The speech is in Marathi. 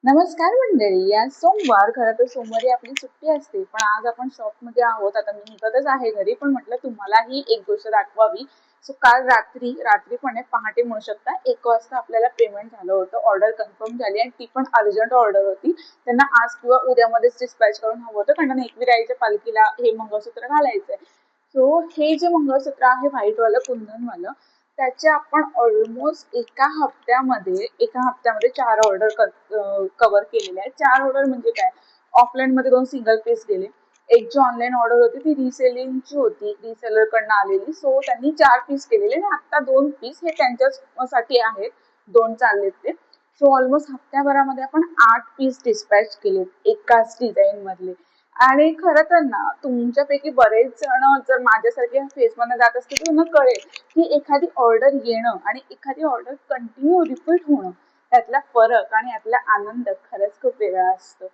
नमस्कार मंडळी. आज सोमवार. खरं तर सोमवारी आपली सुट्टी असते, पण आज आपण शॉपमध्ये आहोत. आता मी निघतच आहे घरी, पण म्हटलं तुम्हालाही एक गोष्ट दाखवावी. सो काल रात्री रात्री पण आहे, पहाटे म्हणू शकता, 1 वाजता आपल्याला पेमेंट झालं होतं. ऑर्डर कन्फर्म झाली आणि ती पण अर्जंट ऑर्डर होती. त्यांना आज किंवा उद्यामध्येच डिस्पॅच करून हवं होतं, कारण एकविरा आईच्या पालखीला हे मंगळसूत्र घालायचंय. सो हे जे मंगळसूत्र आहे व्हाईटवालं कुंदनवालं, त्याचे आपण ऑलमोस्ट एका हप्त्यामध्ये 4 ऑर्डर कव्हर केलेले आहेत. 4 ऑर्डर म्हणजे काय, ऑफलाईन मध्ये 2 सिंगल पीस गेले, एक जी ऑनलाईन ऑर्डर होती ती रिसेलिंगची होती, रिसेलर कडनं आलेली. सो त्यांनी 4 पीस केलेले आणि आता 2 पीस हे त्यांच्यासाठी आहेत. 2 चाललेत ते. सो ऑलमोस्ट हप्त्याभरामध्ये आपण 8 पीस डिस्पॅच केलेत एकाच डिझाईन मधले. आणि खरं तर ना, तुमच्यापैकी बरेच जण जर माझ्यासारख्या फेजमध्ये जात असतील तर त्यांना कळेल की एखादी ऑर्डर येणं आणि एखादी ऑर्डर कंटिन्यू रिपीट होणं, त्यातला फरक आणि यातला आनंद खरंच खूप वेगळा असतो.